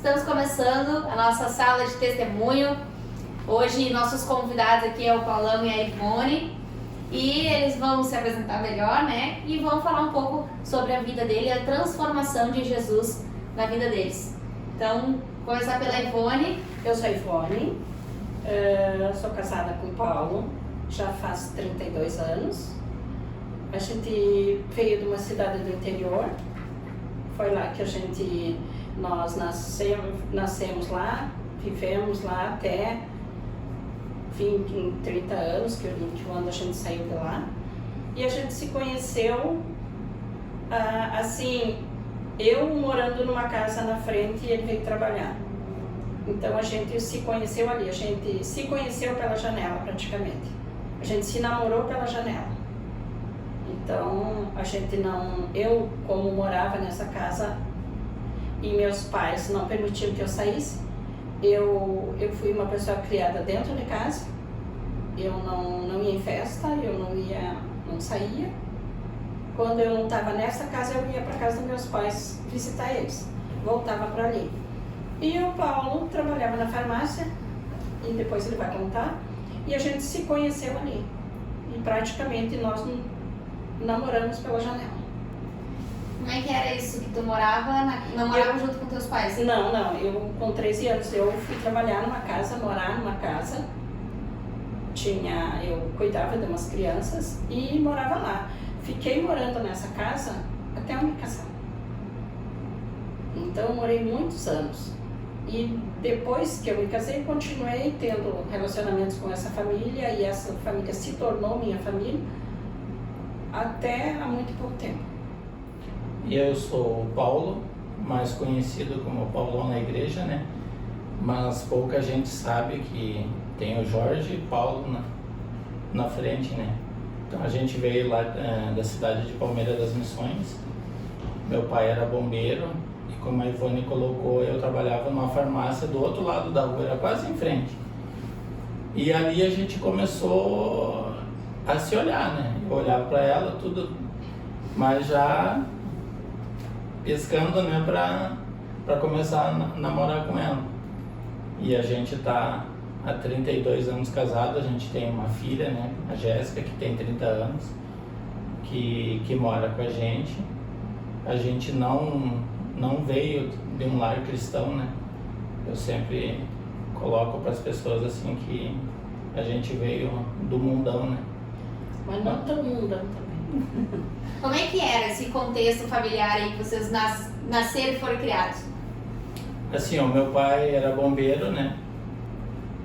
Estamos começando a nossa sala de testemunho. Hoje nossos convidados aqui é o Paulão e a Ivone e eles vão se apresentar melhor, né? E vão falar um pouco sobre a vida dele e a transformação de Jesus na vida deles. Então, vou começar pela Ivone. Eu sou a Ivone, sou casada com o Paulo, já faz 32 anos. A gente veio de uma cidade do interior, foi lá que nós nascemos lá, vivemos lá até 30 anos, que quando a gente saiu de lá. E a gente se conheceu, assim, eu morando numa casa na frente e ele veio trabalhar. Então a gente se conheceu ali, a gente se conheceu pela janela praticamente. A gente se namorou pela janela. Então eu como morava nessa casa e meus pais não permitiam que eu saísse, eu fui uma pessoa criada dentro de casa, eu não ia em festa, eu não saía. Quando eu não estava nessa casa, eu ia para casa dos meus pais visitar eles, voltava para ali. E o Paulo trabalhava na farmácia, e depois ele vai contar, e a gente se conheceu ali. E praticamente nós namoramos pela janela. Como é que era isso que tu morava junto com teus pais? Não, eu com 13 anos eu fui trabalhar numa casa, morar numa casa. Eu cuidava de umas crianças e morava lá. Fiquei morando nessa casa até eu me casar. Então eu morei muitos anos. E depois que eu me casei, continuei tendo relacionamentos com essa família e essa família se tornou minha família até há muito pouco tempo. Eu sou o Paulo, mais conhecido como Paulão na igreja, né? Mas pouca gente sabe que tem o Jorge e Paulo na frente, né? Então a gente veio lá da cidade de Palmeira das Missões. Meu pai era bombeiro e, como a Ivone colocou, eu trabalhava numa farmácia do outro lado da rua, era quase em frente. E ali a gente começou a se olhar, né? Eu olhava para ela, tudo, mas já piscando, né, para começar a namorar com ela. E a gente tá há 32 anos casado, a gente tem uma filha, né, a Jéssica, que tem 30 anos, que mora com a gente. A gente não veio de um lar cristão, né? Eu sempre coloco para as pessoas assim que a gente veio do mundão, né? Mas não todo mundão também. Como é que era esse contexto familiar aí que vocês nasceram e foram criados? Assim, o meu pai era bombeiro, né?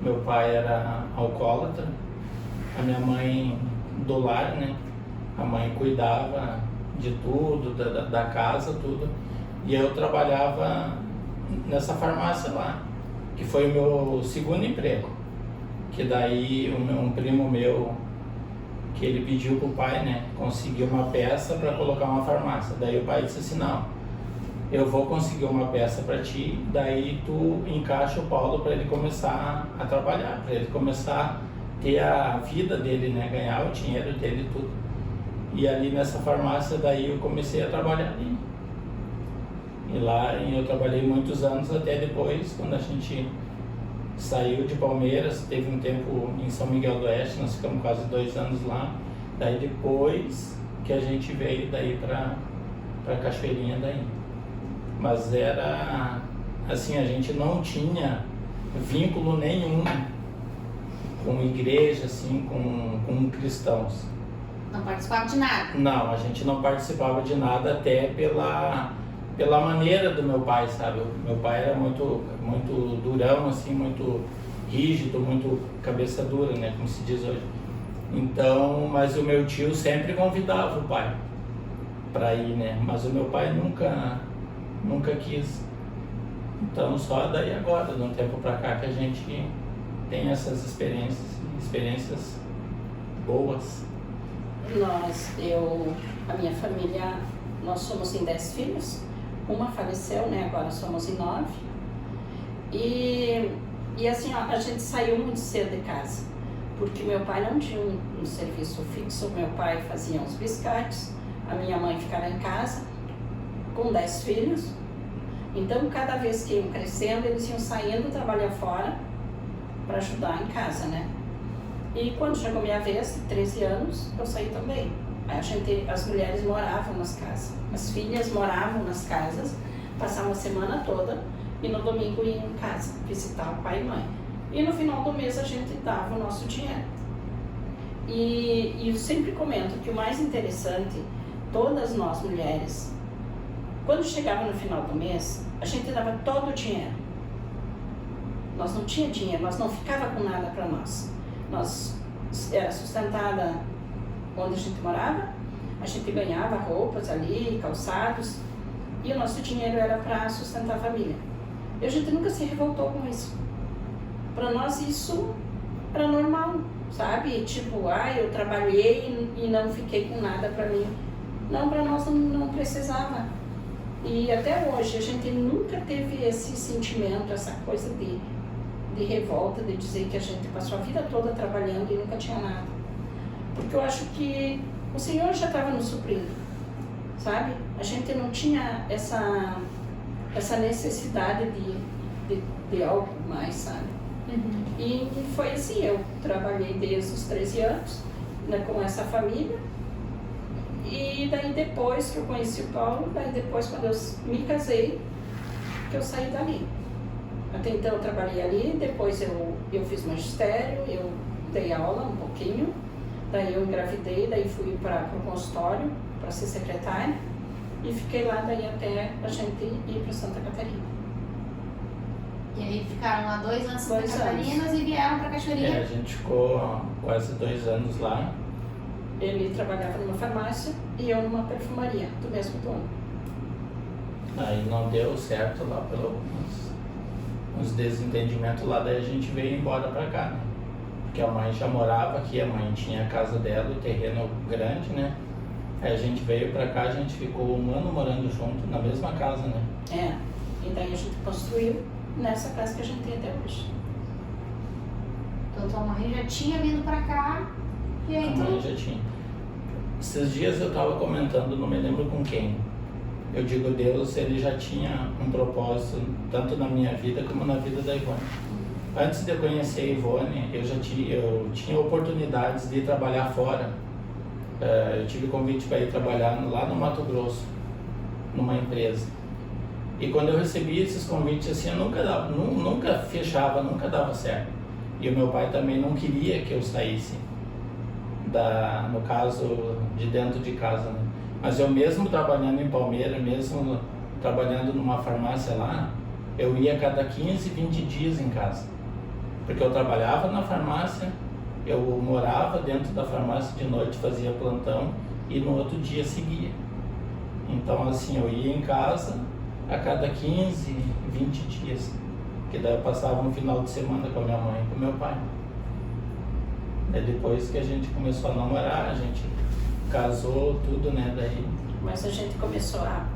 Meu pai era alcoólatra, a minha mãe do lar, né? A mãe cuidava de tudo, da casa, tudo. E eu trabalhava nessa farmácia lá, que foi o meu segundo emprego. Que daí um primo meu, que ele pediu pro pai, né, conseguir uma peça para colocar uma farmácia. Daí o pai disse assim, não, eu vou conseguir uma peça para ti, daí tu encaixa o Paulo para ele começar a trabalhar, para ele começar a ter a vida dele, né, ganhar o dinheiro dele e tudo. E ali nessa farmácia, daí eu comecei a trabalhar ali. E lá eu trabalhei muitos anos, até depois, quando a gente saiu de Palmeiras, teve um tempo em São Miguel do Oeste, nós ficamos quase 2 anos lá. Daí depois que a gente veio daí para Cachoeirinha daí. Mas era assim, a gente não tinha vínculo nenhum com igreja, assim, com cristãos. Não participava de nada? Não, a gente não participava de nada, até pela maneira do meu pai, sabe? Meu pai era muito durão, assim, muito rígido, muito cabeça dura, né? Como se diz hoje. Então, mas o meu tio sempre convidava o pai para ir, né? Mas o meu pai nunca quis. Então, só daí agora, de um tempo para cá, que a gente tem essas experiências boas. A minha família, nós somos em 10 filhos. Uma faleceu, né? Agora somos em 9. E assim, ó, a gente saiu muito cedo de casa, porque meu pai não tinha um serviço fixo. Meu pai fazia uns biscates, a minha mãe ficava em casa com 10 filhos. Então, cada vez que iam crescendo, eles iam saindo trabalhar fora para ajudar em casa, né? E quando chegou minha vez, 13 anos, eu saí também. Aí as mulheres moravam nas casas, as filhas moravam nas casas, passavam a semana toda e no domingo iam em casa visitar o pai e mãe. E no final do mês a gente dava o nosso dinheiro. E eu sempre comento que o mais interessante, todas nós mulheres, quando chegava no final do mês, a gente dava todo o dinheiro. Nós não tinha dinheiro, nós não ficava com nada para nós. Nós era sustentada onde a gente morava, a gente ganhava roupas ali, calçados, e o nosso dinheiro era para sustentar a família. E a gente nunca se revoltou com isso. Para nós isso era normal, sabe? Tipo, eu trabalhei e não fiquei com nada para mim. Não, para nós não precisava. E até hoje a gente nunca teve esse sentimento, essa coisa de revolta, de dizer que a gente passou a vida toda trabalhando e nunca tinha nada. Porque eu acho que o Senhor já estava nos suprindo, sabe? A gente não tinha essa necessidade de algo mais, sabe? Uhum. E foi assim, eu trabalhei desde os 13 anos, né, com essa família. E daí depois que eu conheci o Paulo, daí depois quando eu me casei, que eu saí dali. Até então eu trabalhei ali, depois eu fiz magistério, eu dei aula um pouquinho, daí eu engravidei, daí fui para o consultório para ser secretária e fiquei lá daí até a gente ir para Santa Catarina. E aí ficaram lá 2 anos em Santa 2 Catarina e vieram para Cachoeirinha. A gente ficou quase 2 anos lá. Ele trabalhava numa farmácia e eu numa perfumaria do mesmo dono. Aí não deu certo lá pelo uns desentendimentos lá, daí a gente veio embora pra cá, né? Porque a mãe já morava aqui, a mãe tinha a casa dela, o terreno grande, né? Aí a gente veio pra cá, a gente ficou 1 ano morando junto na mesma casa, né? E daí a gente construiu nessa casa que a gente tem até hoje. Então tua mãe já tinha vindo pra cá e aí A mãe já tinha. Esses dias eu tava comentando, não me lembro com quem. Eu digo, Deus, ele já tinha um propósito, tanto na minha vida como na vida da Ivone. Antes de eu conhecer a Ivone, eu tinha oportunidades de ir trabalhar fora. Eu tive convite para ir trabalhar lá no Mato Grosso, numa empresa. E quando eu recebi esses convites, assim, eu nunca fechava, nunca dava certo. E o meu pai também não queria que eu saísse, no caso, de dentro de casa, né? Mas eu mesmo trabalhando em Palmeira, mesmo trabalhando numa farmácia lá, eu ia cada 15, 20 dias em casa. Porque eu trabalhava na farmácia, eu morava dentro da farmácia de noite, fazia plantão e no outro dia seguia. Então assim, eu ia em casa a cada 15, 20 dias. Que daí eu passava um final de semana com a minha mãe e com o meu pai. Daí depois que a gente começou a namorar, a gente casou, tudo, né? Daí... Mas a gente começou a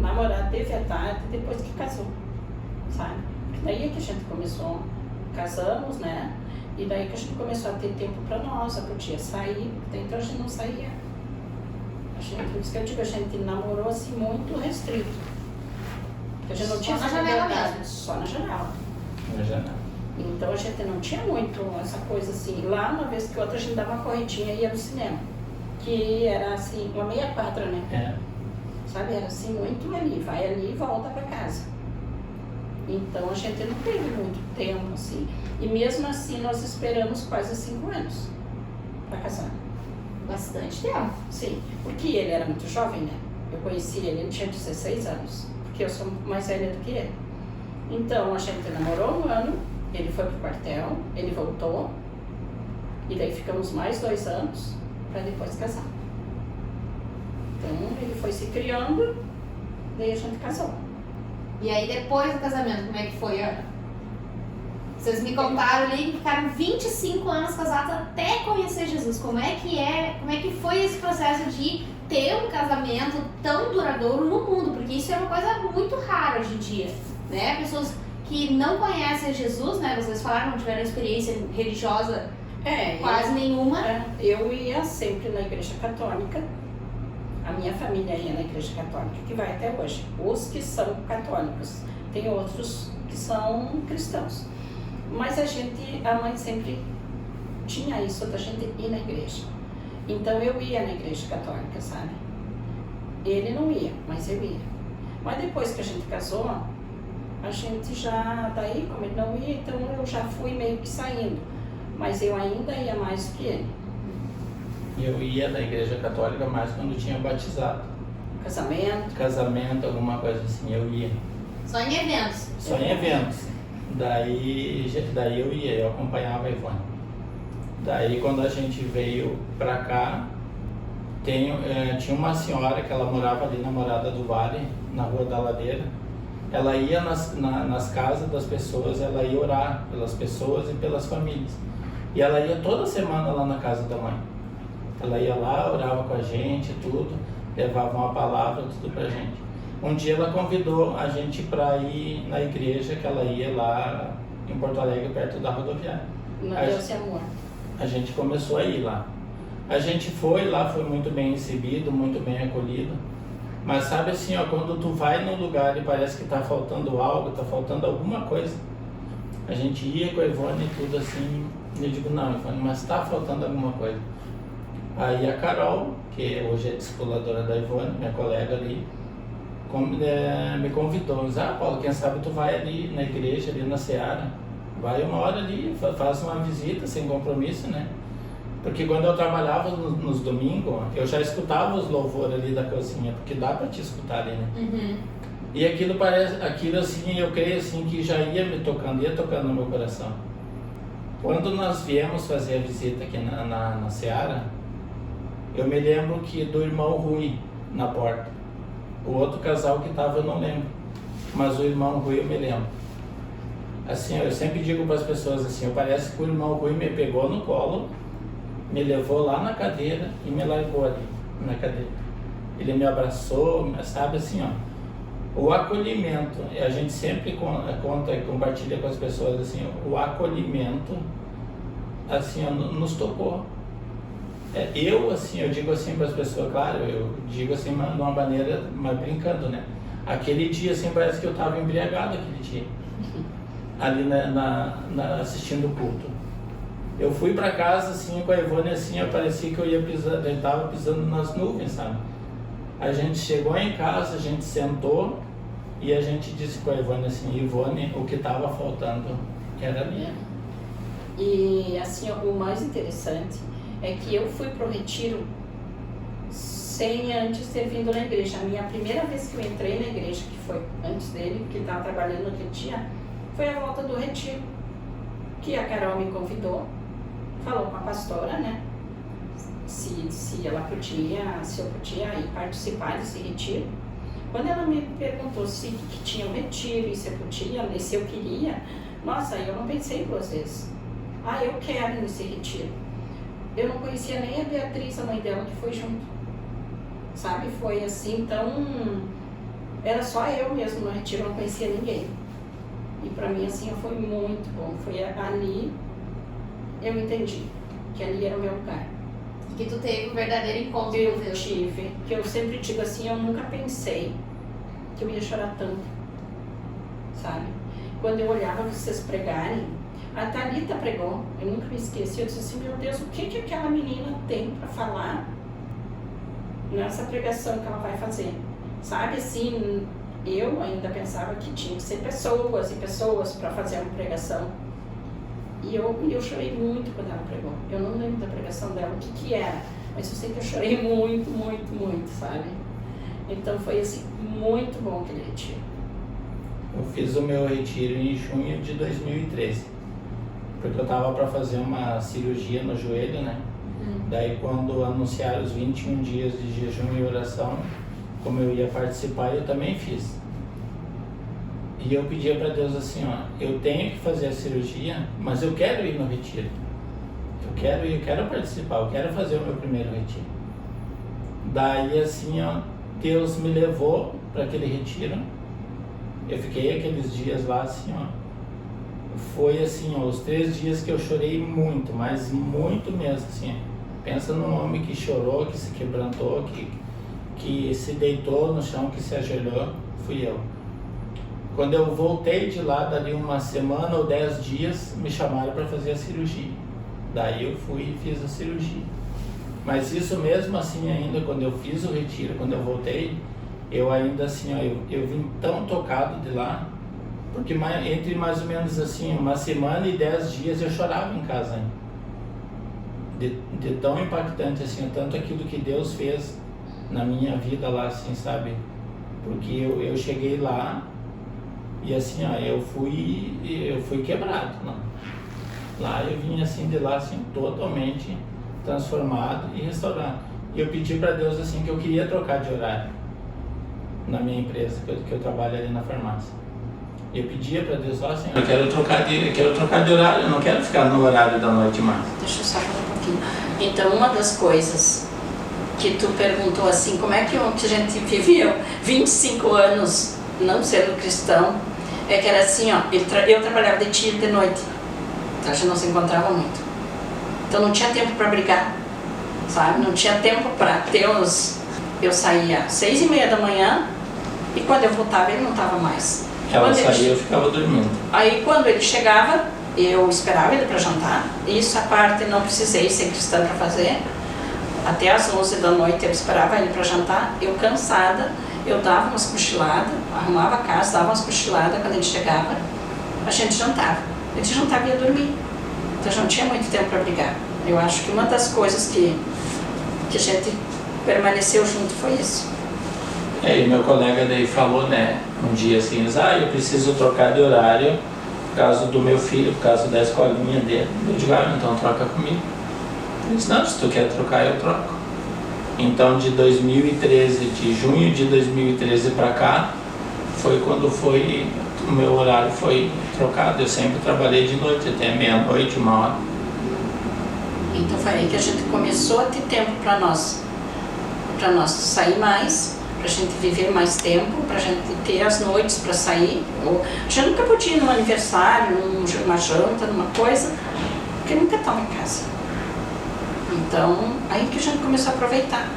namorar de verdade depois que casou, sabe? Daí é que a gente começou, casamos, né? E daí que a gente começou a ter tempo para nós, a podia sair, porque então a gente não saía. Por isso que eu digo, a gente namorou assim muito restrito. Porque a gente não tinha Só na essa janela liberdade, mesmo. só na janela. Na janela. Então a gente não tinha muito essa coisa assim. Lá, uma vez que outra, a gente dava uma corridinha e ia no cinema. Que era assim, uma meia quadra, né? Sabe, era assim, muito ali, vai ali e volta para casa. Então a gente não teve muito tempo assim. E mesmo assim nós esperamos quase 5 anos para casar. Bastante tempo. Sim, porque ele era muito jovem, né? Eu conheci ele tinha 16 anos, porque eu sou mais velha do que ele. Então a gente namorou 1 ano, ele foi pro quartel, ele voltou, e daí ficamos mais 2 anos para depois casar. Então ele foi se criando, daí a gente casou. E aí depois do casamento, como é que foi, Ana? Vocês me contaram ali que ficaram 25 anos casados até conhecer Jesus. Como é que foi esse processo de ter um casamento tão duradouro no mundo? Porque isso é uma coisa muito rara hoje em dia, né? Pessoas que não conhecem Jesus, né? Vocês falaram, não tiveram experiência religiosa quase nenhuma. Eu ia sempre na igreja católica, A minha família ia na igreja católica, que vai até hoje. Os que são católicos. Tem outros que são cristãos. Mas a mãe sempre tinha isso da gente ir na igreja. Então eu ia na igreja católica, sabe? Ele não ia, mas eu ia. Mas depois que a gente casou, a gente já, daí como ele não ia, então eu já fui meio que saindo. Mas eu ainda ia mais do que ele. Eu ia na igreja católica mais quando tinha batizado. Casamento, alguma coisa assim, eu ia. Só em eventos? Só em eventos. Daí eu ia, eu acompanhava a Ivone. Daí quando a gente veio pra cá, tinha uma senhora que ela morava ali na Morada do Vale, na Rua da Ladeira. Ela ia nas casas das pessoas, ela ia orar pelas pessoas e pelas famílias. E ela ia toda semana lá na casa da mãe. Ela ia lá, orava com a gente, tudo, levava uma palavra, tudo pra gente. Um dia ela convidou a gente para ir na igreja que ela ia lá em Porto Alegre, perto da rodoviária. Deus e amor. A gente começou a ir lá. A gente foi lá, foi muito bem recebido, muito bem acolhido. Mas sabe assim, ó, quando tu vai num lugar e parece que tá faltando algo, tá faltando alguma coisa, a gente ia com a Ivone e tudo assim, e eu digo, não, Ivone, mas tá faltando alguma coisa. Aí a Carol, que hoje é discipuladora da Ivone, minha colega ali, me convidou, disse, Paulo, quem sabe tu vai ali na igreja, ali na Seara, vai uma hora ali, faz uma visita sem compromisso, né? Porque quando eu trabalhava nos domingos, eu já escutava os louvores ali da cozinha, porque dá pra te escutar ali, né? Uhum. E aquilo assim, eu creio assim, que já ia tocando no meu coração. Quando nós viemos fazer a visita aqui na Seara, eu me lembro que do irmão Rui na porta. O outro casal que estava eu não lembro, mas o irmão Rui eu me lembro. Assim, eu sempre digo para as pessoas assim, parece que o irmão Rui me pegou no colo, me levou lá na cadeira e me largou ali na cadeira. Ele me abraçou, sabe assim, ó, o acolhimento, a gente sempre conta e compartilha com as pessoas assim, o acolhimento, assim, ó, nos tocou. Eu digo assim para as pessoas, claro, eu digo assim de uma maneira, mas brincando, né? Aquele dia, assim, parece que eu estava embriagado aquele dia, ali assistindo o culto. Eu fui para casa, assim, com a Ivone, assim, parecia que eu estava pisando nas nuvens, sabe? A gente chegou em casa, a gente sentou e a gente disse com a Ivone assim, Ivone, o que estava faltando era ali. E, assim, o mais interessante é que eu fui pro retiro sem antes ter vindo na igreja. A minha primeira vez que eu entrei na igreja, que foi antes dele, porque ele estava trabalhando naquele dia, foi a volta do retiro, que a Carol me convidou, falou com a pastora, né, se eu podia ir participar desse retiro. Quando ela me perguntou se que tinha um retiro e se eu podia, e se eu queria, nossa, aí eu não pensei duas vezes. Eu quero ir nesse retiro. Eu não conhecia nem a Beatriz, a mãe dela, que foi junto, sabe? Foi assim, então, era só eu mesmo no retiro, eu não conhecia ninguém. E pra mim, assim, foi muito bom. Foi ali, eu entendi que ali era o meu lugar. Que tu teve um verdadeiro encontro com Deus. Tive, que eu sempre digo assim, eu nunca pensei que eu ia chorar tanto, sabe? Quando eu olhava vocês pregarem, a Thalita pregou, eu nunca me esqueci, eu disse assim, meu Deus, o que aquela menina tem para falar nessa pregação que ela vai fazer? Sabe, assim, eu ainda pensava que tinha que ser pessoas e pessoas para fazer uma pregação. E eu chorei muito quando ela pregou. Eu não lembro da pregação dela, o que era, mas eu sei que eu chorei muito, muito, muito, sabe? Então foi assim, muito bom aquele retiro. Eu fiz o meu retiro em junho de 2013. Porque eu estava para fazer uma cirurgia no joelho, né? Daí quando anunciaram os 21 dias de jejum e oração, como eu ia participar, eu também fiz. E eu pedia para Deus assim, eu tenho que fazer a cirurgia, mas eu quero ir no retiro. Eu quero participar, eu quero fazer o meu primeiro retiro. Daí assim, Deus me levou para aquele retiro. Eu fiquei aqueles dias lá assim, foi assim, os 3 dias que eu chorei muito, mas muito mesmo, assim. Pensa num homem que chorou, que se quebrantou, que se deitou no chão, que se ajoelhou, fui eu. Quando eu voltei de lá, dali uma semana ou 10 dias, me chamaram para fazer a cirurgia. Daí eu fui e fiz a cirurgia. Mas isso mesmo assim ainda, quando eu fiz o retiro, quando eu voltei, eu ainda assim, ó, eu vim tão tocado de lá, porque entre mais ou menos assim, uma semana e 10 dias eu chorava em casa ainda. De tão impactante assim, tanto aquilo que Deus fez na minha vida lá, assim, sabe? Porque eu cheguei lá e assim, ó, eu fui quebrado, não. Lá eu vim assim de lá assim totalmente transformado e restaurado. E eu pedi para Deus assim que eu queria trocar de horário na minha empresa que eu trabalho ali na farmácia. Eu pedia para Deus, ó, Senhor, eu quero trocar de horário, eu não quero ficar no horário da noite mais. Deixa eu só falar um pouquinho. Então, uma das coisas que tu perguntou assim, como é que a gente viveu 25 anos não sendo cristão, é que era assim, ó, eu trabalhava de dia e de noite, então a gente não se encontrava muito. Então não tinha tempo para brigar, sabe? Não tinha tempo para ter os... Eu saía às 6:30 da manhã e quando eu voltava ele não estava mais. Ela saía, eu ficava dormindo. Aí quando ele chegava, eu esperava ele para jantar. Isso a parte não precisei ser cristã para fazer. Até às 11 da noite eu esperava ele para jantar. Eu cansada, eu dava umas cochiladas, arrumava a casa, dava umas cochiladas. Quando ele chegava, a gente jantava. A gente jantava e ia dormir. Então já não tinha muito tempo para brigar. Eu acho que uma das coisas que a gente permaneceu junto foi isso. E meu colega daí falou, né, um dia assim, eu preciso trocar de horário por causa do meu filho, por causa da escolinha dele. Eu digo, então troca comigo. Ele disse, não, se tu quer trocar, eu troco. Então de 2013, de junho de 2013 para cá, foi quando o meu horário foi trocado. Eu sempre trabalhei de noite, até meia-noite, 1h. Então foi aí que a gente começou a ter tempo para nós sair mais, para a gente viver mais tempo, para a gente ter as noites para sair. A gente nunca podia ir num aniversário, numa janta, numa coisa, porque nunca estava em casa. Então, aí que a gente começou a aproveitar.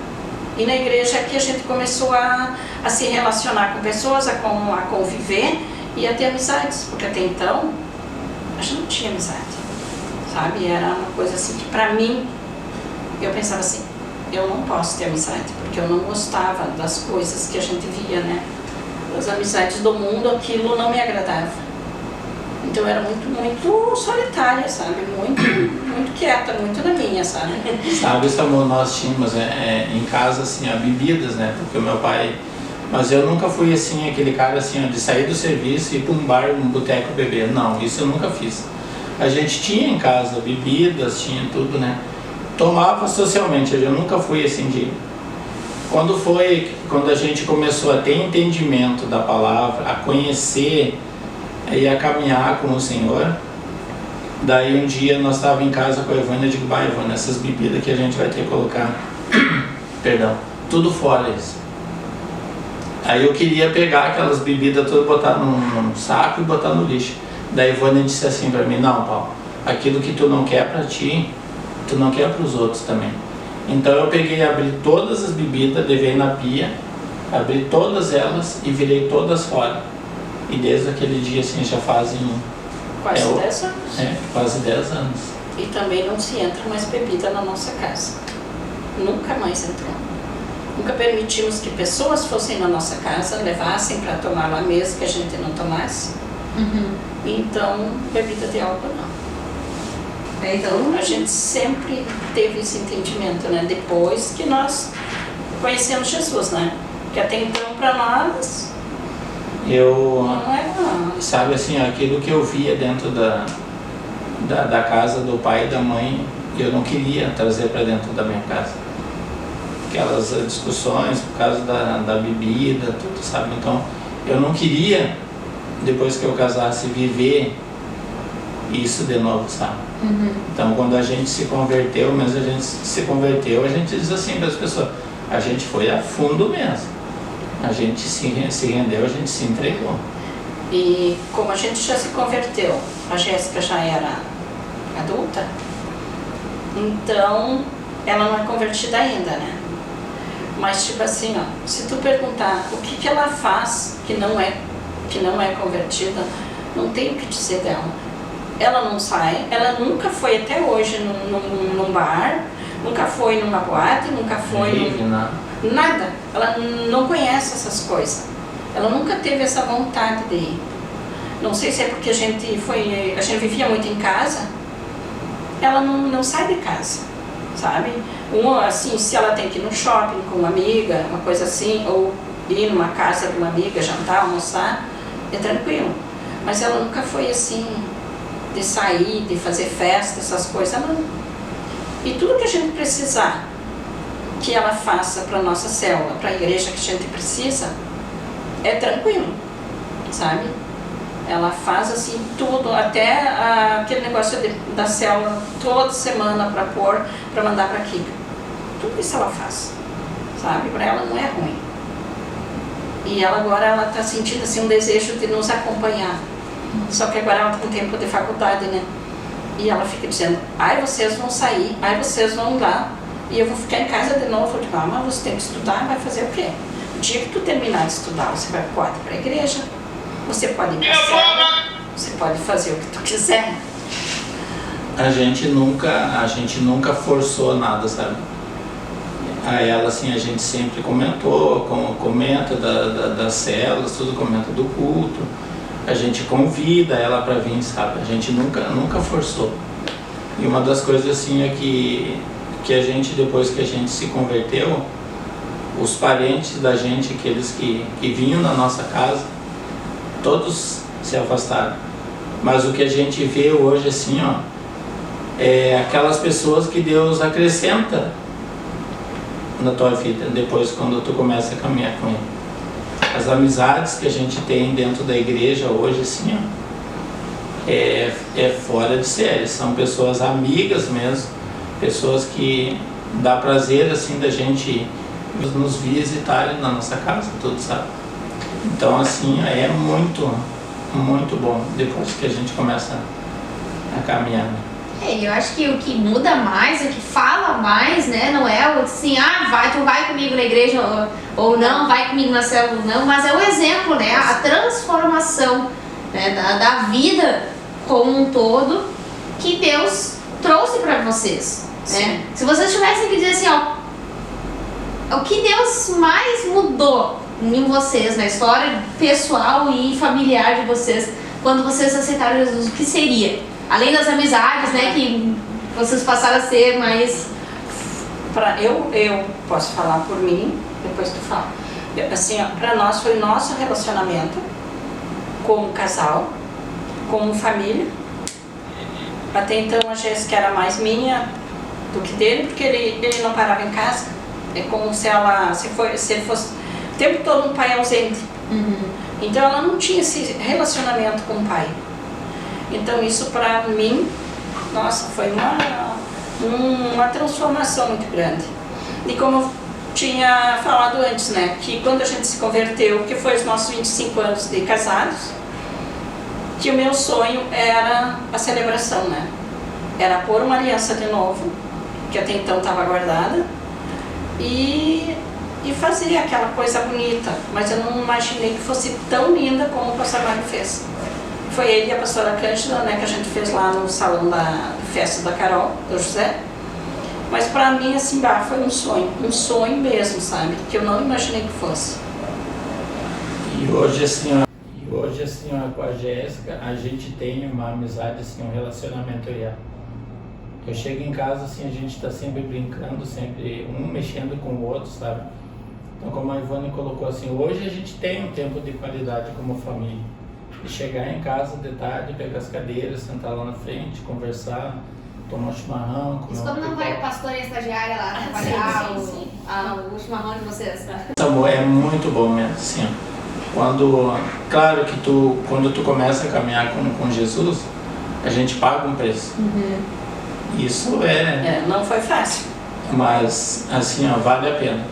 E na igreja é que a gente começou a se relacionar com pessoas, a conviver e a ter amizades, porque até então a gente não tinha amizade, sabe? Era uma coisa assim que para mim, eu pensava assim, eu não posso ter amizade, porque eu não gostava das coisas que a gente via, né? As amizades do mundo, aquilo não me agradava. Então eu era muito solitária, sabe? Muito quieta, muito na minha, sabe? Sabe, Samuel, nós tínhamos em casa, assim, bebidas, né? Porque o meu pai... Mas eu nunca fui, assim, aquele cara, assim, de sair do serviço e ir para um bar, um boteco beber. Não, isso eu nunca fiz. A gente tinha em casa bebidas, tinha tudo, né? Tomava socialmente, eu nunca fui assim de... Quando a gente começou a ter entendimento da palavra, a conhecer e a caminhar com o Senhor, daí um dia nós estávamos em casa com a Ivana, eu digo, Ivana, essas bebidas que a gente vai ter que colocar, perdão, tudo fora isso. Aí eu queria pegar aquelas bebidas todas, botar num saco e botar no lixo. Daí a Ivana disse assim para mim, não, Paulo, aquilo que tu não quer para ti, tu não quer para os outros também. Então eu peguei, abri todas as bebidas, levei na pia, abri todas elas e virei todas fora. E desde aquele dia, assim, já fazem... Quase 10 anos. Quase 10 anos. E também não se entra mais bebida na nossa casa. Nunca mais entrou. Nunca permitimos que pessoas fossem na nossa casa, levassem para tomar lá mesmo, que a gente não tomasse. Uhum. Então, bebida de álcool não. Então, a gente sempre teve esse entendimento, né? Depois que nós conhecemos Jesus, né? Porque até então, para nós, não era nada. Sabe, assim, aquilo que eu via dentro da casa do pai e da mãe, eu não queria trazer para dentro da minha casa. Aquelas discussões por causa da bebida, tudo, sabe? Então, eu não queria, depois que eu casasse, viver isso de novo, sabe? Uhum. Então, quando a gente se converteu, mas a gente diz assim para as pessoas, a gente foi a fundo mesmo. A gente se rendeu, a gente se entregou. E como a gente já se converteu, a Jéssica já era adulta, então ela não é convertida ainda, né? Mas tipo assim, ó, se tu perguntar o que ela faz que não é convertida, não tem o que dizer dela. Ela não sai, ela nunca foi até hoje num bar, nunca foi numa boate, nunca foi nada. Ela não conhece essas coisas. Ela nunca teve essa vontade de ir. Não sei se é porque a gente vivia muito em casa, ela não sai de casa, sabe? Assim, se ela tem que ir no shopping com uma amiga, uma coisa assim, ou ir numa casa de uma amiga, jantar, almoçar, é tranquilo. Mas ela nunca foi assim, de sair, de fazer festa, essas coisas, não. E tudo que a gente precisar que ela faça para a nossa célula, para a igreja que a gente precisa, é tranquilo, sabe? Ela faz assim tudo, até aquele negócio da célula toda semana para pôr, para mandar para aqui. Tudo isso ela faz, sabe? Para ela não é ruim. E agora ela está sentindo assim um desejo de nos acompanhar. Só que agora ela tem tempo de faculdade, né? E ela fica dizendo, ai, vocês vão sair, ai, vocês vão lá, e eu vou ficar em casa de novo. Eu digo, mas você tem que estudar, vai fazer o quê? O dia que tu terminar de estudar, você pode ir para a igreja, você pode ir para a célula, você pode fazer o que tu quiser. A gente nunca forçou nada, sabe? A ela, assim, a gente sempre comenta das células, tudo, comenta do culto. A gente convida ela para vir, sabe? A gente nunca forçou. E uma das coisas, assim, é que a gente, depois que a gente se converteu, os parentes da gente, aqueles que vinham na nossa casa, todos se afastaram. Mas o que a gente vê hoje, assim, ó, é aquelas pessoas que Deus acrescenta na tua vida, depois quando tu começa a caminhar com Ele. As amizades que a gente tem dentro da igreja hoje, assim, ó, é fora de série. São pessoas amigas mesmo, pessoas que dá prazer, assim, da gente nos visitarem na nossa casa, tudo, sabe? Então, assim, é muito, muito bom depois que a gente começa a caminhar. Eu acho que o que muda mais, o que fala mais, né, não é o assim, tu vai comigo na igreja ou não, vai comigo na célula, não, mas é o exemplo, né, a transformação, né, da vida como um todo que Deus trouxe para vocês, né? Se vocês tivessem que dizer assim, ó, o que Deus mais mudou em vocês, na história pessoal e familiar de vocês, quando vocês aceitaram Jesus, o que seria? Além das amizades, né, que vocês passaram a ser mais... Eu posso falar por mim, depois tu fala. Assim, para nós foi o nosso relacionamento como casal, como família. Até então a Jéssica era mais minha do que dele, porque ele não parava em casa. É como se ele fosse o tempo todo um pai ausente. Uhum. Então ela não tinha esse relacionamento com o pai. Então isso para mim, nossa, foi uma transformação muito grande. E como eu tinha falado antes, né, que quando a gente se converteu, que foi os nossos 25 anos de casados, que o meu sonho era a celebração, né? Era pôr uma aliança de novo, que até então estava guardada, e fazer aquela coisa bonita, mas eu não imaginei que fosse tão linda como o pastor Mário fez. Foi ele e a pastora Cândida, né, que a gente fez lá no salão da festa da Carol, do José. Mas para mim, assim, foi um sonho mesmo, sabe? Que eu não imaginei que fosse. E hoje, assim, ó, com a Jéssica, a gente tem uma amizade, assim, um relacionamento real. Eu chego em casa, assim, a gente está sempre brincando, sempre um mexendo com o outro, sabe? Então, como a Ivone colocou, assim, hoje a gente tem um tempo de qualidade como família. E chegar em casa de tarde, pegar as cadeiras, sentar lá na frente, conversar, tomar um chimarrão, comer Isso quando não vai o pastor e a estagiária lá trabalhar o chimarrão de vocês. Amor, é muito bom mesmo, assim, ó. Claro que quando tu começa a caminhar com Jesus, a gente paga um preço. Uhum. Isso não foi fácil. Mas, assim, ó, vale a pena.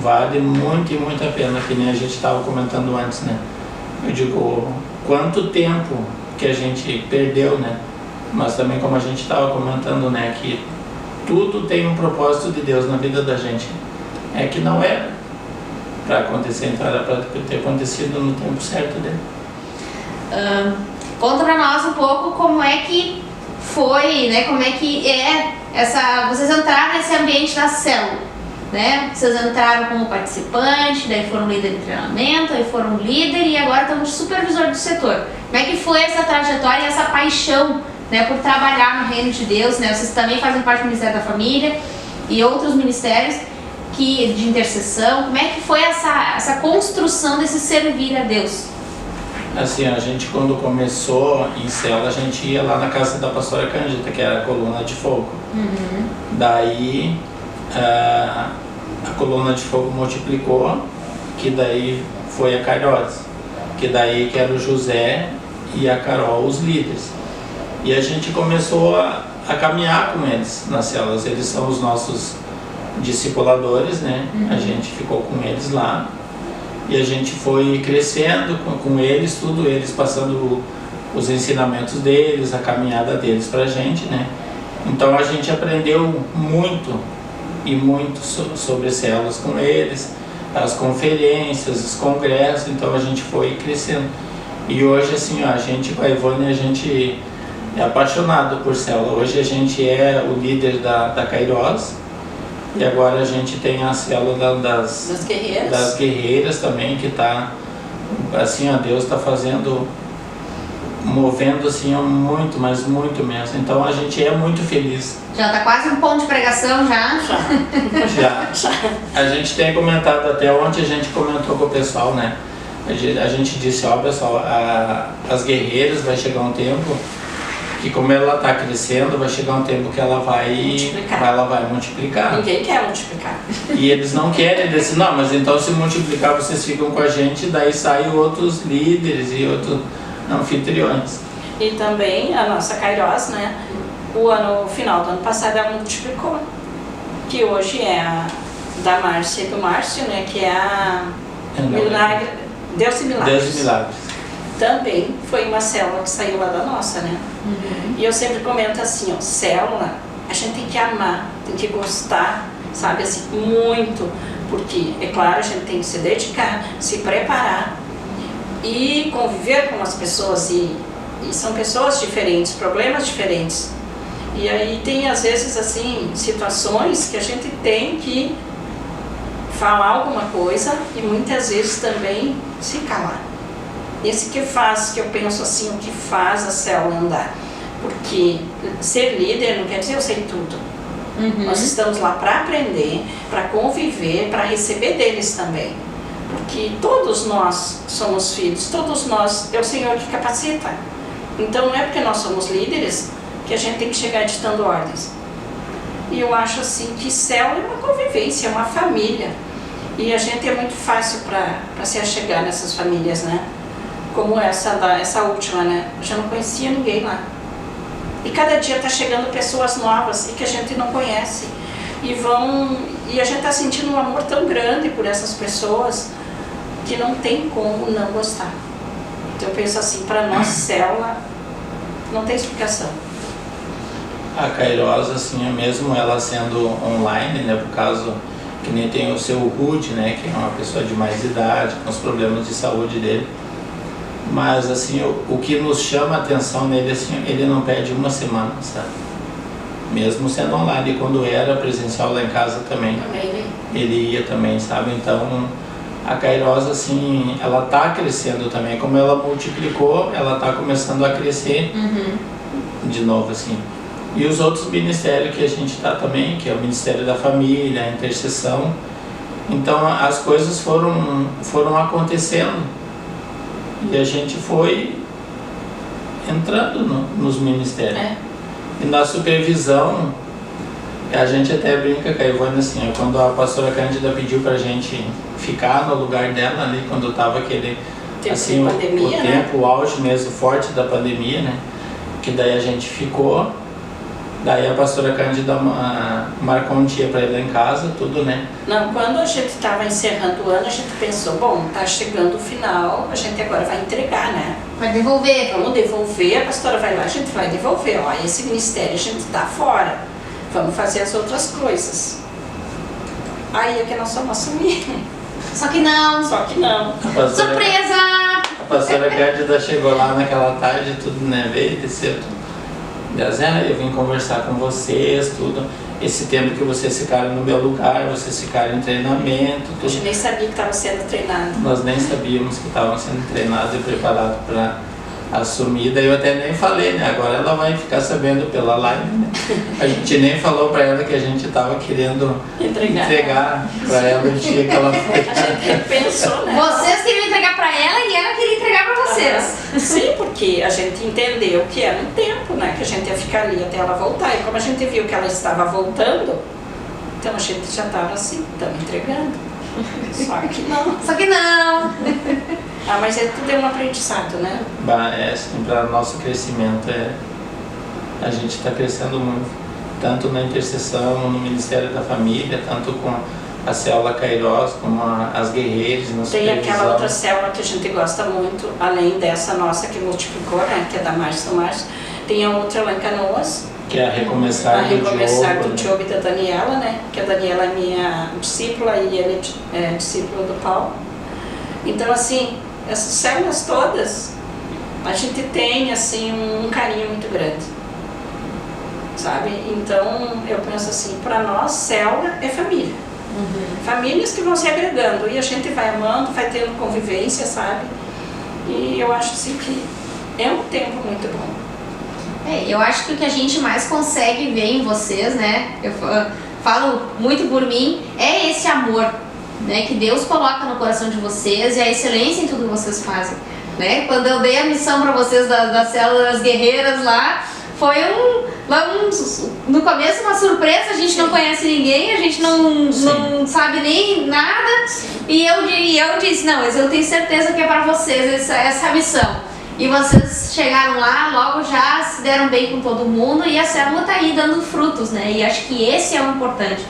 Vale muito e muito a pena, que nem a gente estava comentando antes, né? Eu digo, quanto tempo que a gente perdeu, né? Mas também, como a gente estava comentando, né, que tudo tem um propósito de Deus na vida da gente. é que não era para acontecer, então era para ter acontecido no tempo certo dele. Conta pra nós um pouco como é que foi, né? Como é que é vocês entraram nesse ambiente da célula, né? Vocês entraram como participante, daí foram líder de treinamento, aí foram líder e agora estão de supervisor do setor. Como é que foi essa trajetória e essa paixão, né, por trabalhar no reino de Deus, né? Vocês também fazem parte do Ministério da Família e outros ministérios de intercessão. Como é que foi essa construção desse servir a Deus? Assim, a gente quando começou em célula, a gente ia lá na casa da pastora Cândida, que era a coluna de fogo. Daí a coluna de fogo multiplicou, que daí foi a Kairos, que daí que era o José e a Carol os líderes. E a gente começou a caminhar com eles nas células. Eles são os nossos discipuladores, né? A gente ficou com eles lá. E a gente foi crescendo com eles, tudo, eles passando os ensinamentos deles, a caminhada deles pra gente, né? Então a gente aprendeu muito e muito sobre células com eles, as conferências, os congressos, então a gente foi crescendo. E hoje, assim, ó, a gente, com a Ivone, a gente é apaixonado por célula. Hoje a gente é o líder da Kairos. E agora a gente tem a célula das guerreiras também, que está, assim, ó, Deus está fazendo, movendo assim, ó, muito, mas muito mesmo. Então a gente é muito feliz. Já está quase um ponto de pregação já? Já. A gente tem comentado, até ontem a gente comentou com o pessoal, né? A gente disse, ó, pessoal, as guerreiras vai chegar um tempo que, como ela está crescendo, vai chegar um tempo que ela vai multiplicar. Ninguém quer multiplicar. E eles não querem, eles dizem, não, mas então se multiplicar vocês ficam com a gente, daí saem outros líderes e outros anfitriões. E também a nossa Kairos, né? O final do ano passado ela multiplicou, que hoje é a da Márcia e do Márcio, né? Que é a Milagre, Deus e Milagres. Deus e Milagres. Também foi uma célula que saiu lá da nossa, né? E eu sempre comento assim, ó, célula, a gente tem que amar, tem que gostar, sabe, assim, muito, porque, é claro, a gente tem que se dedicar, se preparar e conviver com as pessoas, e são pessoas diferentes, problemas diferentes. E aí tem, às vezes, assim, situações que a gente tem que falar alguma coisa e muitas vezes também se calar. Esse que faz, que eu penso assim, o que faz a célula andar. Porque ser líder não quer dizer eu sei tudo. Nós estamos lá para aprender, para conviver, para receber deles também. Porque todos nós somos filhos, todos nós, é o Senhor que capacita. Então não é porque nós somos líderes que a gente tem que chegar ditando ordens. E eu acho assim que célula é uma convivência, é uma família. E a gente é muito fácil para se achegar nessas famílias, né? Como essa última, né? Eu já não conhecia ninguém lá. E cada dia está chegando pessoas novas e que a gente não conhece. E a gente está sentindo um amor tão grande por essas pessoas que não tem como não gostar. Então eu penso assim, para nós, célula, não tem explicação. A Kairos, assim, mesmo ela sendo online, né? Por causa que nem tem o seu Rude, né? Que é uma pessoa de mais idade, com os problemas de saúde dele. Mas assim, o que nos chama a atenção nele, assim, ele não perde uma semana, sabe? Mesmo sendo online, e quando era presencial lá em casa também, ele ia também, sabe? Então, a Kairos, assim, ela tá crescendo também. Como ela multiplicou, ela tá começando a crescer de novo, assim. E os outros ministérios que a gente tá também, que é o Ministério da Família, a intercessão. Então, as coisas foram acontecendo. E a gente foi entrando nos ministérios. E na supervisão, a gente até brinca com a Ivone assim, quando a pastora Cândida pediu pra gente ficar no lugar dela ali, quando estava aquele tempo assim, de pandemia, o tempo, o auge mesmo forte da pandemia, né? Que daí a gente ficou. Daí a pastora Cândida marcou um dia para ir lá em casa, tudo, né? Não, quando a gente estava encerrando o ano, a gente pensou, bom, tá chegando o final, a gente agora vai entregar, né? Vai devolver. Vamos devolver, a pastora vai lá, a gente vai devolver, ó, esse ministério a gente tá fora, vamos fazer as outras coisas. Aí é que nós vamos assumir. Só que não. Só que não. Surpresa! A pastora Cândida chegou lá naquela tarde, tudo, né? Veio, desceu. Eu vim conversar com vocês, tudo. Esse tempo que vocês ficaram no meu lugar, vocês ficaram em treinamento, A tudo. gente nem sabia que estava sendo treinado. Nós nem sabíamos que estavam sendo treinados e preparados para assumir. Daí eu até nem falei, né? Agora ela vai ficar sabendo pela live, né? A gente nem falou para ela que a gente estava querendo entregar para ela o dia que ela foi. A gente pensou, né? Vocês queriam entregar pra ela e ela queria entregar pra vocês. Sim, porque a gente entendeu que era um tempo, né? Que a gente ia ficar ali até ela voltar. E como a gente viu que ela estava voltando, então a gente já estava assim, estamos entregando. Só que não. Só que não. Ah, mas tudo é um aprendizado, né? Assim, para nosso crescimento, a gente está crescendo muito, tanto na intercessão, no Ministério da Família, tanto com a célula Kairos, como as guerreiras, na Tem supervisão. aquela outra célula que a gente gosta muito, além dessa nossa que multiplicou, né? Que é da Márcia Tomás. Tem a outra lá em Canoas, Que é a Recomeçar, do Diogo e da Daniela, né? Que a Daniela é minha discípula e ele é discípulo do Paulo. Então, assim, essas células todas, a gente tem, assim, um carinho muito grande, sabe? Então, eu penso assim, para nós, célula é família. Famílias que vão se agregando e a gente vai amando, vai tendo convivência, sabe? E eu acho, assim, que é um tempo muito bom. Eu acho que o que a gente mais consegue ver em vocês, né? Eu falo muito por mim, é esse amor, né? Que Deus coloca no coração de vocês e a excelência em tudo que vocês fazem, né? Quando eu dei a missão para vocês da célula das guerreiras lá, foi no começo uma surpresa, a gente não conhece ninguém, a gente não sabe nem nada. E eu disse, não, mas eu tenho certeza que é para vocês essa missão. E vocês chegaram lá, logo já se deram bem com todo mundo e a célula tá aí dando frutos, né? E acho que esse é o importante.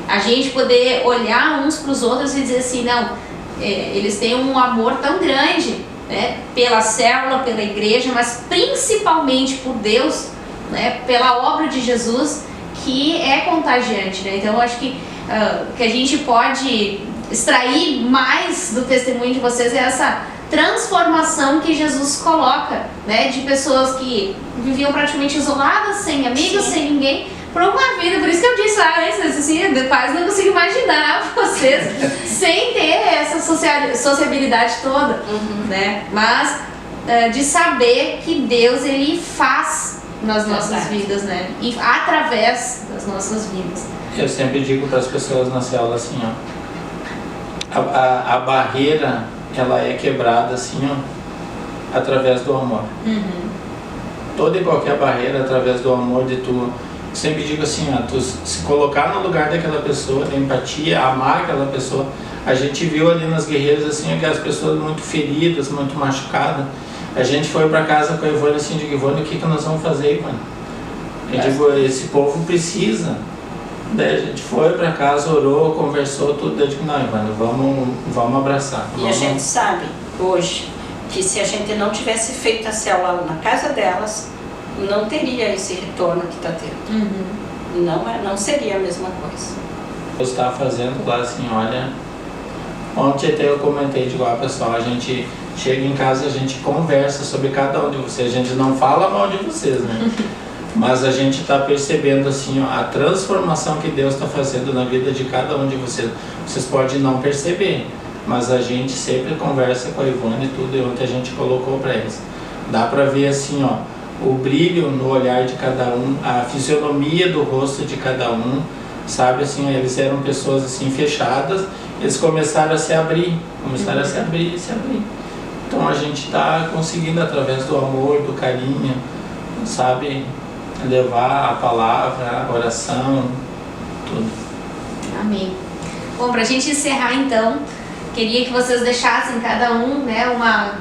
A gente poder olhar uns para os outros e dizer assim, não, eles têm um amor tão grande, né? Pela célula, pela igreja, mas principalmente por Deus, né? Pela obra de Jesus, que é contagiante, né? Então eu acho que a gente pode extrair mais do testemunho de vocês é essa transformação que Jesus coloca, né, de pessoas que viviam praticamente isoladas, sem amigos, sem ninguém, para uma vida. Por isso que eu disse lá antes, assim, quase não consigo imaginar vocês sem ter essa sociabilidade toda, né? Mas de saber que Deus, ele faz nas nossas vidas, né? E através das nossas vidas. Eu sempre digo para as pessoas na célula assim, ó, a barreira, ela é quebrada assim, ó, através do amor. Toda e qualquer barreira através do amor de tu. Sempre digo assim, ó, tu se colocar no lugar daquela pessoa, da empatia, amar aquela pessoa. A gente viu ali nas guerreiras assim, aquelas pessoas muito feridas, muito machucadas. A gente foi para casa com a Ivone assim, digo, Ivone, o que nós vamos fazer, Ivone? Eu digo, esse povo precisa. Daí a gente foi para casa, orou, conversou, tudo. Eu digo, não, Ivone, vamos abraçar. E a gente sabe hoje que se a gente não tivesse feito a célula na casa delas, não teria esse retorno que está tendo. Não seria a mesma coisa. Eu estava fazendo lá assim, olha, ontem até eu comentei, digo, pessoal, a gente chega em casa e a gente conversa sobre cada um de vocês, a gente não fala mal de vocês, né? Mas a gente está percebendo assim, ó, a transformação que Deus está fazendo na vida de cada um de vocês. Vocês podem não perceber, mas a gente sempre conversa com a Ivone e tudo, e ontem a gente colocou para eles. Dá para ver assim, ó, o brilho no olhar de cada um, a fisionomia do rosto de cada um, sabe assim, eles eram pessoas assim fechadas, eles começaram a se abrir, se abrir. Então a gente está conseguindo através do amor, do carinho, sabe, levar a palavra, a oração, tudo. Amém. Bom, para a gente encerrar então, queria que vocês deixassem cada um, né, uma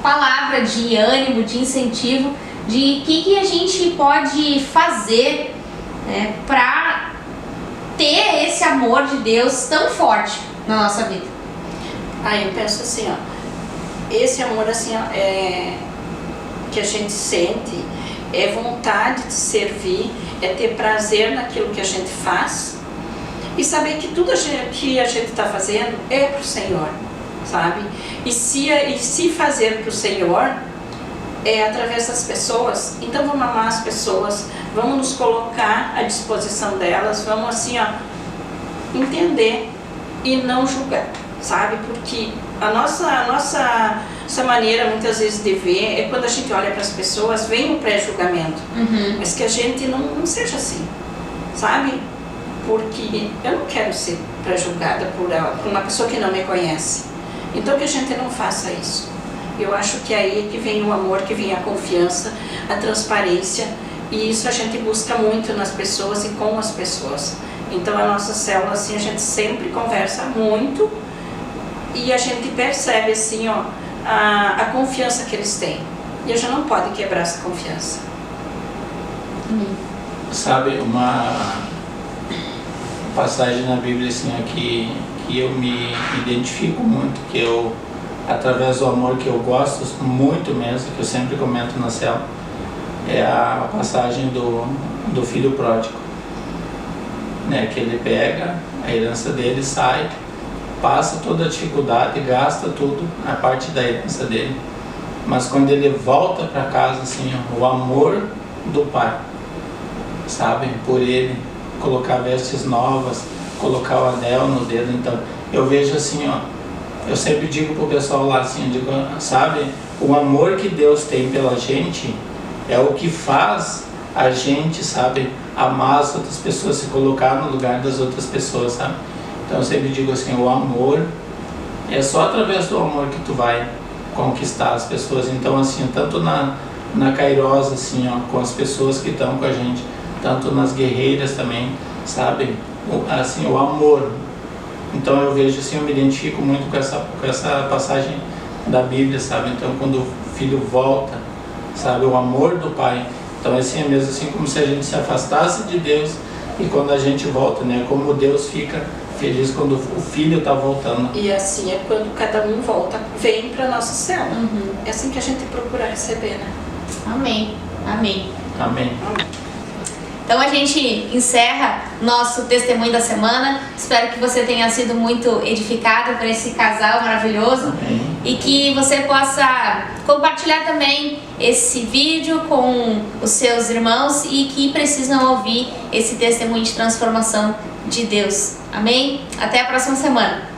palavra de ânimo, de incentivo, de que a gente pode fazer, né, para ter esse amor de Deus tão forte na nossa vida. Eu penso assim, ó, esse amor assim, ó, que a gente sente, é vontade de servir, é ter prazer naquilo que a gente faz, E saber que tudo que a gente está fazendo é para o Senhor, sabe? E se fazer para o Senhor é através das pessoas, então vamos amar as pessoas, vamos nos colocar à disposição delas, vamos assim, ó, entender e não julgar, sabe? Porque a nossa maneira muitas vezes de ver é quando a gente olha para as pessoas, vem o pré-julgamento, mas que a gente não seja assim, sabe? Porque eu não quero ser pré-julgada por uma pessoa que não me conhece. Então que a gente não faça isso. Eu acho que é aí que vem o amor, que vem a confiança, a transparência, e isso a gente busca muito nas pessoas e com as pessoas. Então a nossa célula, assim, a gente sempre conversa muito e a gente percebe, assim, ó, a confiança que eles têm. E a gente não pode quebrar essa confiança. Sabe, uma passagem na Bíblia, assim, aqui, que eu me identifico muito, que eu, através do amor que eu gosto muito mesmo, que eu sempre comento na célula, é a passagem do filho pródigo, né? Que ele pega a herança dele, sai, passa toda a dificuldade, gasta tudo, a parte da herança dele, mas quando ele volta para casa, assim, ó, o amor do pai, sabe, por ele, colocar vestes novas, colocar o anel no dedo. Então eu vejo assim, ó, eu sempre digo pro pessoal lá assim, eu digo, sabe, o amor que Deus tem pela gente é o que faz a gente, sabe, amar as outras pessoas, se colocar no lugar das outras pessoas, sabe? Então eu sempre digo assim, o amor é só através do amor que tu vai conquistar as pessoas. Então assim, tanto na Kairos, assim, ó, com as pessoas que estão com a gente, tanto nas guerreiras também, sabe? Assim, o amor. Então eu vejo assim, eu me identifico muito com essa passagem da Bíblia, sabe? Então quando o filho volta, sabe? O amor do pai. Então assim, é mesmo assim como se a gente se afastasse de Deus e quando a gente volta, né? Como Deus fica feliz quando o filho está voltando. E assim é quando cada um volta, vem para nossa célula. É assim que a gente procura receber, né? Amém. Amém. Amém. Então a gente encerra nosso testemunho da semana. Espero que você tenha sido muito edificado por esse casal maravilhoso. Amém. E que você possa compartilhar também esse vídeo com os seus irmãos e que precisam ouvir esse testemunho de transformação de Deus. Amém? Até a próxima semana.